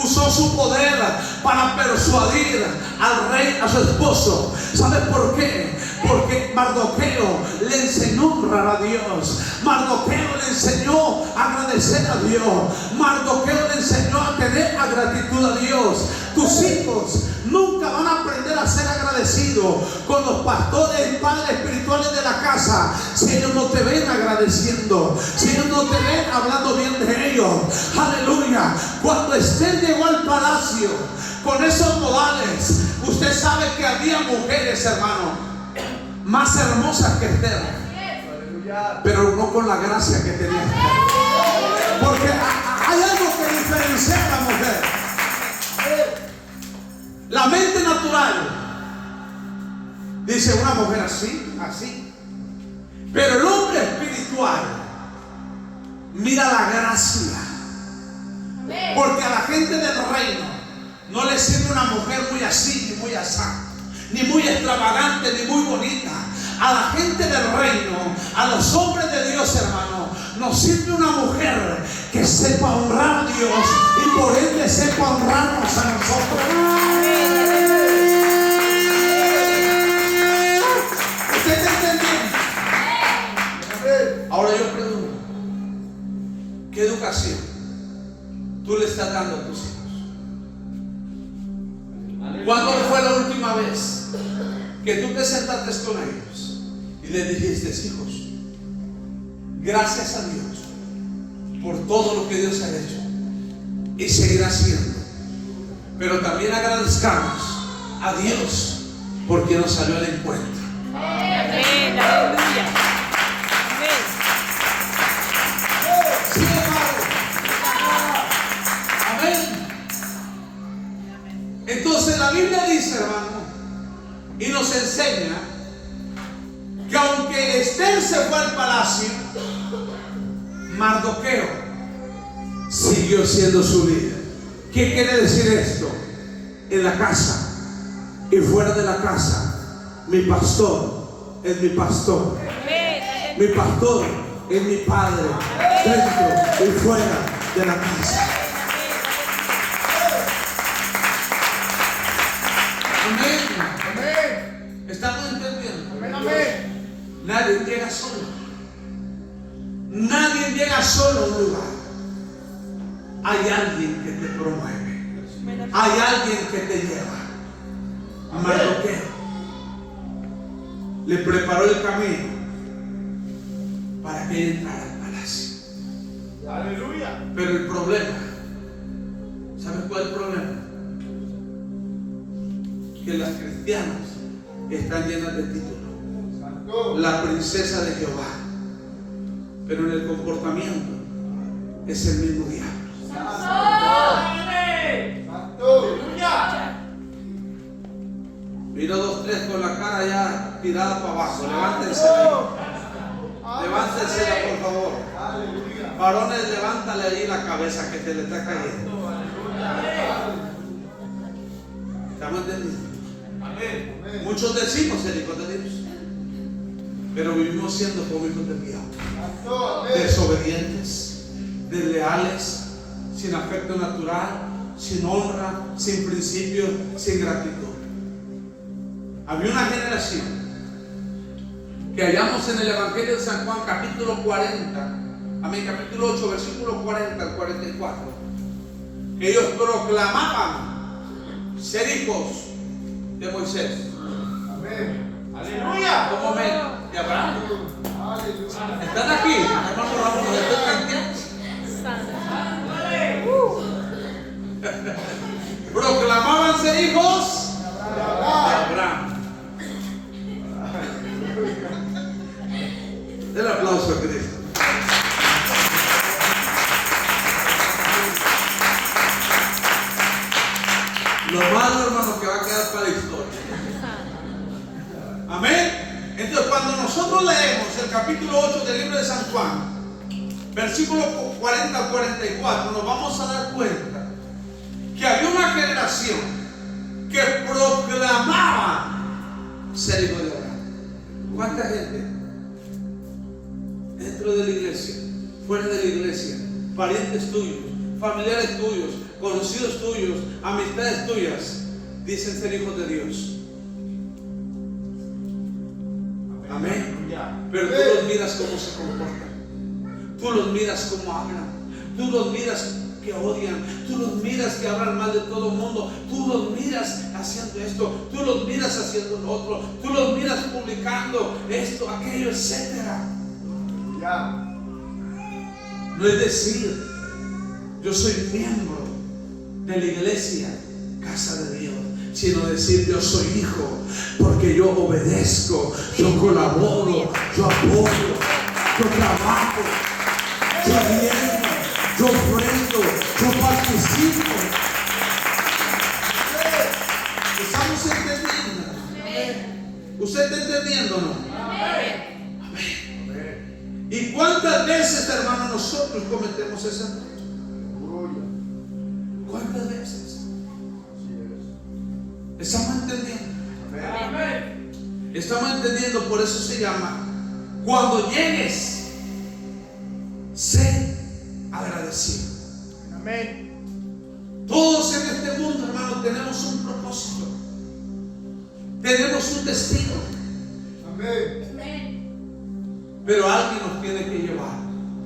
Usó su poder para persuadir al rey, a su esposo. ¿Sabes por qué? Porque Mardoqueo le enseñó a honrar a Dios. Mardoqueo le enseñó a agradecer a Dios. Mardoqueo le enseñó a tener gratitud a Dios. Tus hijos nunca van a aprender a ser agradecidos con los pastores y padres espirituales de la casa si ellos no te ven agradeciendo, si ellos no te ven hablando bien de ellos. Aleluya. Cuando Esther llegó al palacio con esos modales, usted sabe que había mujeres, hermano, más hermosas que Esther, pero no con la gracia que tenía Esther. Porque hay algo que diferencia a la mujer. La mente natural dice una mujer así, así. Pero el hombre espiritual mira la gracia. Porque a la gente del reino no le sirve una mujer muy así, ni muy asá, ni muy extravagante, ni muy bonita. A la gente del reino, a los hombres de Dios, hermano, nos sirve una mujer que sepa honrar a Dios y por ende sepa honrarnos a nosotros. ¿Usted está entendiendo? Ahora yo pregunto, ¿qué educación tú le estás dando a tus hijos? ¿Cuándo fue la última vez que tú te sentaste con ellos y les dijiste, hijos, gracias a Dios por todo lo que Dios ha hecho y seguirá haciendo, pero también agradezcamos a Dios porque nos salió al encuentro? Amén, aleluya. Amén. Sí, hermano. Amén. Entonces la Biblia dice, hermano, y nos enseña que aunque Esther se fue al palacio, Mardoqueo siguió siendo su líder. ¿Qué quiere decir esto? En la casa y fuera de la casa, mi pastor es mi pastor. Mi pastor es mi padre, dentro y fuera de la casa. Amén. ¿Estamos entendiendo? Amén. Nadie llega solo. Nadie llega solo a un lugar. Hay alguien que te promueve. Hay alguien que te lleva. Mardoqueo le preparó el camino para que ella entrara al palacio. Aleluya. Pero el problema, ¿sabes cuál es el problema? Que las cristianas están llenas de títulos. Santo. La princesa de Jehová, pero en el comportamiento es el mismo diablo. Santo. Aleluya. Vino 2, 3 con la cara ya tirada para abajo. Levántense ahí. Levántensela, por favor. Aleluya. Varones, levántale ahí la cabeza que te le está cayendo. ¿Estamos entendiendo? Amén. Muchos decimos ser hijos de Dios, pero vivimos siendo como hijos del diablo. Desobedientes, desleales, sin afecto natural, sin honra, sin principios, sin gratitud. Había una generación que hallamos en el Evangelio de San Juan, capítulo 8, versículo 40 al 44, que ellos proclamaban ser hijos de Moisés. Amén. Aleluya. Como de Abraham. Aleluya. ¿Están aquí? Hermano Ramón, ¿los estoy cantando? Proclamaban ser hijos de Abraham. El aplauso a Cristo. Lo malo, hermano, que va a quedar para la historia. Amén. Entonces, cuando nosotros leemos el capítulo 8 del libro de San Juan, versículo 40 al 44, nos vamos a dar cuenta que había una generación que proclamaba ser hijo de Abraham. ¿Cuánta gente? Dentro de la iglesia, fuera de la iglesia, parientes tuyos, familiares tuyos, conocidos tuyos, amistades tuyas, dicen ser hijos de Dios. Amén. Pero tú los miras cómo se comportan, tú los miras cómo hablan, tú los miras que odian, tú los miras que hablan mal de todo el mundo, tú los miras haciendo esto, tú los miras haciendo lo otro, tú los miras publicando esto, aquello, etcétera. No es decir, yo soy miembro de la iglesia, casa de Dios, sino decir, yo soy hijo, porque yo obedezco, yo colaboro, yo apoyo, yo trabajo, yo vieno, yo ofrendo, yo participo. ¿Estamos entendiendo? ¿Usted está entendiendo o no? ¿Y cuántas veces, hermano, nosotros cometemos ese error? ¿Cuántas veces? ¿Estamos entendiendo? Amén. Estamos entendiendo, por eso se llama, cuando llegues, sé agradecido. Amén. Todos en este mundo, hermano, tenemos un propósito, tenemos un destino. Amén. Pero alguien nos tiene que llevar.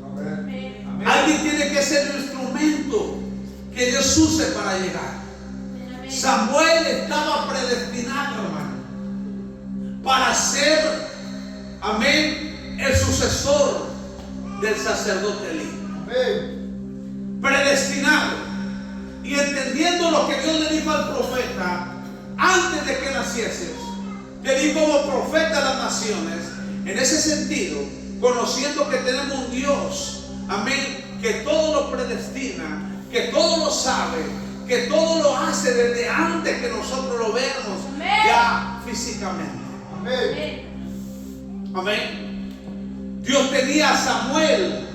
Amén. Amén. Alguien tiene que ser el instrumento que Dios use para llegar. Amén. Samuel estaba predestinado, hermano, para ser, amén, el sucesor del sacerdote Elí. Amén. Predestinado. Y entendiendo lo que Dios le dijo al profeta antes de que nacieses, le dijo como profeta a las naciones. En ese sentido, conociendo que tenemos un Dios, amén, que todo lo predestina, que todo lo sabe, que todo lo hace desde antes que nosotros lo veamos, amén, ya físicamente. Amén. Amén. Dios tenía a Samuel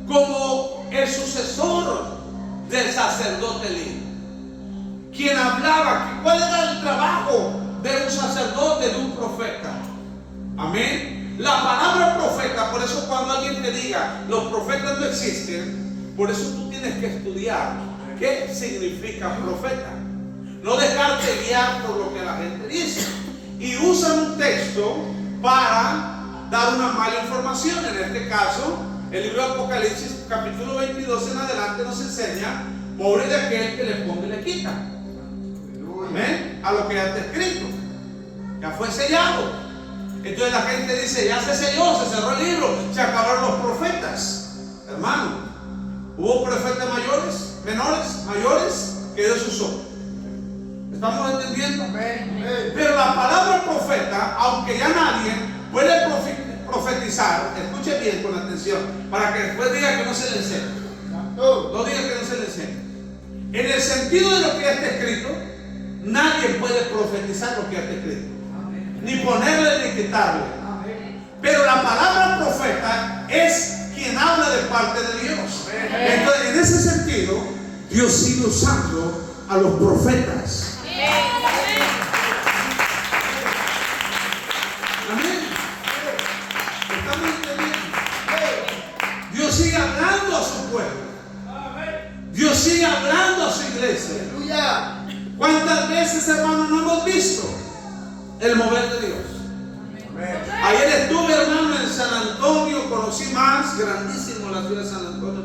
como el sucesor del sacerdote Elí, quien hablaba. ¿Cuál era el trabajo de un sacerdote, de un profeta? Amén. La palabra profeta, por eso cuando alguien te diga los profetas no existen, por eso tú tienes que estudiar qué significa profeta. No dejarte guiar por lo que la gente dice. Y usan un texto para dar una mala información. En este caso, el libro de Apocalipsis, capítulo 22 en adelante, nos enseña: pobre de aquel que le ponga y le quita. Amén. A lo que ya está escrito, ya fue sellado. Entonces la gente dice, ya se selló, se cerró el libro, se acabaron los profetas. Hermano, hubo profetas mayores, menores, mayores, que Dios usó. ¿Estamos entendiendo? Amén. Pero la palabra profeta, aunque ya nadie puede profetizar, escuche bien con atención, para que después diga que no se le enseña. No diga que no se le enseña. En el sentido de lo que ya está escrito, nadie puede profetizar lo que ya está escrito, ni ponerle ni quitarle. Pero la palabra profeta es quien habla de parte de Dios. Entonces, en ese sentido, Dios sigue usando a los profetas. mover de Dios. Ayer estuve, hermano, en San Antonio, conocí más, grandísimo la ciudad de San Antonio,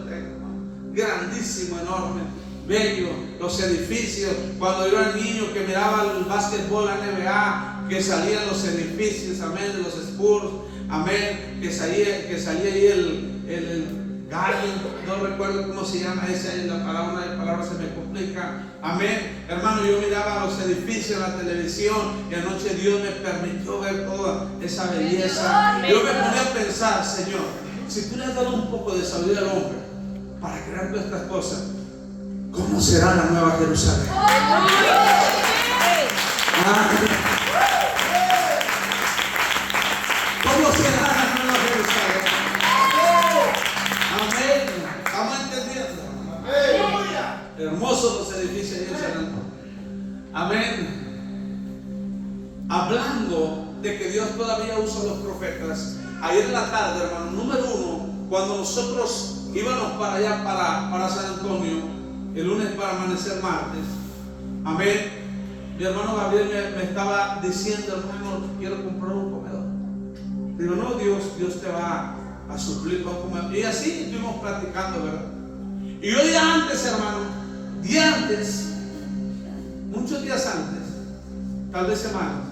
grandísimo, enorme, bello, los edificios. Cuando yo era niño que miraba el básquetbol, la NBA, que salían los edificios, amén, de los Spurs, amén, que salía ahí el Garden, no recuerdo cómo se llama esa, la palabra se me complica, amén. Hermano, yo miraba los edificios en la televisión y anoche Dios me permitió ver toda esa belleza. Yo me ponía a pensar, Señor, si tú le has dado un poco de sabiduría al hombre para crear todas estas cosas, ¿cómo será la nueva Jerusalén? ¿Cómo será la nueva Jerusalén? Amén. ¿Estamos entendiendo? Hermosos los edificios de Jerusalén. Amén. Hablando de que Dios todavía usa a los profetas, ayer en la tarde, hermano, número uno, cuando nosotros íbamos para allá, para San Antonio, el lunes para amanecer martes, amén, mi hermano Gabriel me estaba diciendo, hermano, quiero comprar un comedor. Digo, no, Dios te va a suplir con comedor. Y así estuvimos platicando, ¿verdad? Y yo día antes, hermano, muchos días antes, tal vez semanas,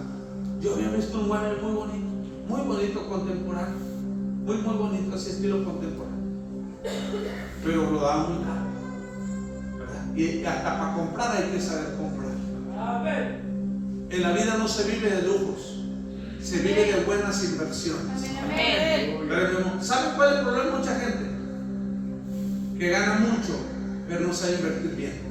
yo había visto un mueble muy bonito, contemporáneo, muy bonito, así estilo contemporáneo, pero lo daba muy caro, ¿verdad? Y hasta para comprar hay que saber comprar. En la vida no se vive de lujos, se vive de buenas inversiones. Pero ¿sabe cuál es el problema de mucha gente? Que gana mucho, pero no sabe invertir bien.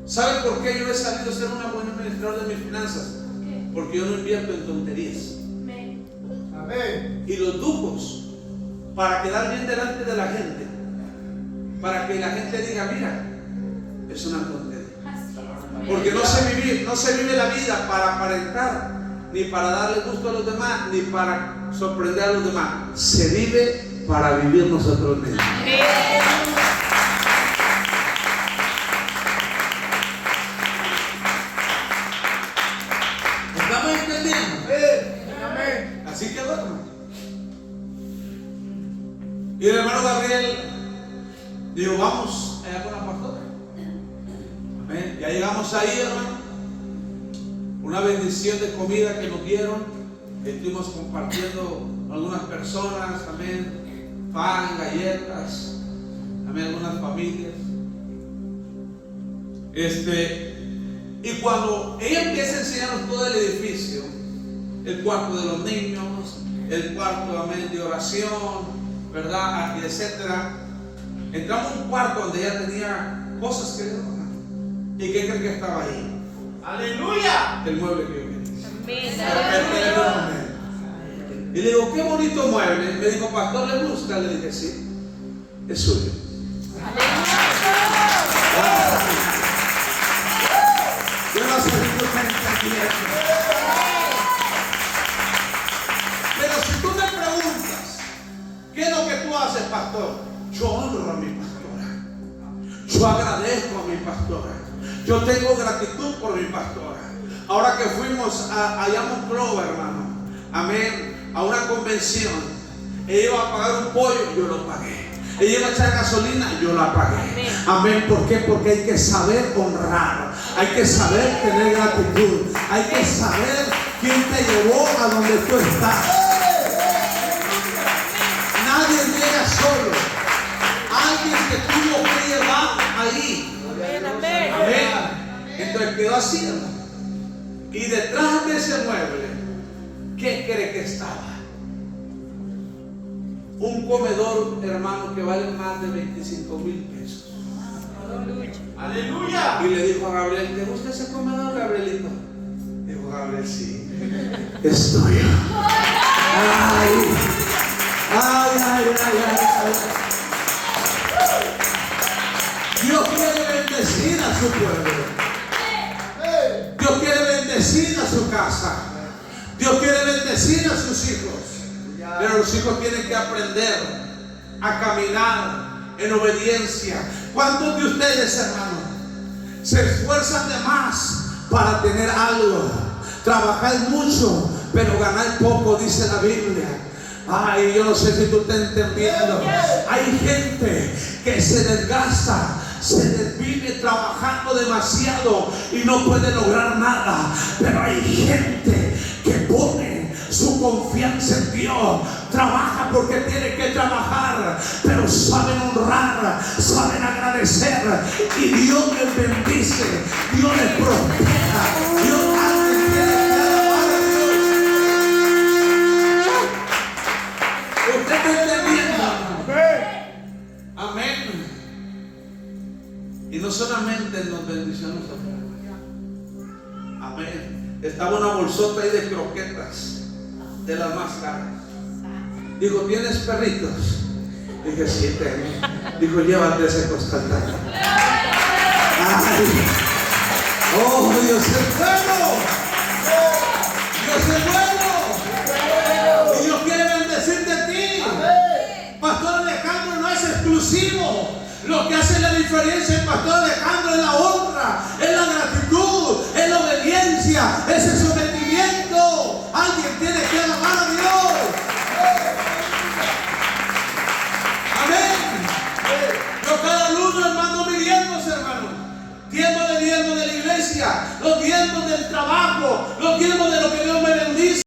¿Sabe por qué yo he sabido ser una buena administradora de mis finanzas? Porque yo no invierto en tonterías. Y los lujos, para quedar bien delante de la gente, para que la gente diga, mira, es una tontería. Porque no se vive la vida para aparentar, ni para darle gusto a los demás, ni para sorprender a los demás. Se vive para vivir nosotros mismos. ¿Estamos entendiendo? Así que bueno. Y el hermano Gabriel dijo, vamos allá con la pastora. Amén. Ya llegamos ahí, hermano. Una bendición de comida que nos dieron. Estuvimos compartiendo algunas personas, amén, pan, galletas, amén, algunas familias. Y cuando ella empieza a enseñarnos todo el edificio, el cuarto de los niños, el cuarto, amén, de oración, ¿verdad? Etcétera. Entramos a un cuarto donde ella tenía cosas que le daban. ¿Y qué creen que estaba ahí? ¡Aleluya! El mueble que yo quería. Y le digo, qué bonito mueble. Me dijo, pastor, ¿le gusta? Le dije, sí, es suyo. Yo no sé si tú me entiendes. Pero si tú me preguntas, ¿qué es lo que tú haces, pastor? Yo honro a mi pastora. Yo agradezco a mi pastora. Yo tengo gratitud por mi pastora. Ahora que fuimos a Monclova, hermano, amén, a una convención, ella iba a pagar un pollo, yo lo pagué. Ella iba a echar gasolina, yo la pagué. Amén. ¿Por qué? Porque hay que saber honrar, hay que saber tener gratitud, hay que saber quién te llevó a donde tú estás. Nadie llega solo. Alguien que tuvo que llevar ahí. Amén. Entonces quedó así, hermano. Y detrás de ese mueble, ¿qué cree que estaba? Un comedor, hermano, que vale más de 25,000 pesos. ¡Aleluya! Y le dijo a Gabriel, ¿te gusta ese comedor, Gabrielito? Dijo Gabriel, sí, es tuyo. Ay. Dios quiere bendecir a su pueblo. Dios quiere bendecir a su casa. Dios quiere bendecir a sus hijos. Pero los hijos tienen que aprender a caminar en obediencia. ¿Cuántos de ustedes, hermanos, se esfuerzan de más para tener algo? Trabajad mucho, pero ganad poco, dice la Biblia. Ay, yo no sé si tú estás entendiendo. Hay gente que se desgasta, se desvive trabajando demasiado y no puede lograr nada. Pero hay gente que pone su confianza en Dios. Trabaja porque tiene que trabajar, pero saben honrar, saben agradecer, y Dios les bendice, Dios les prospera. Dios alguien tiene que alabar a Dios. Usted está entendiendo. Amén. Y no solamente nos bendició a nosotros. Amén. Estaba una bolsota ahí de croquetas, de las más caras. Dijo, ¿tienes perritos? Dije, sí tengo. Dijo, llévate ese costal. Ay. Oh, Dios es bueno. Dios es bueno. Y Dios quiere bendecirte a ti. Pastor Alejandro no es exclusivo. Lo que hace la diferencia en Pastor Alejandro es la honra, es la gratitud, es la obediencia, es el sometimiento. Alguien tiene que alabar a Dios. Amén. Yo cada lunes mando mis diezmos, hermano. Diezmos de la iglesia, los diezmos del trabajo, los diezmos de lo que Dios me bendice.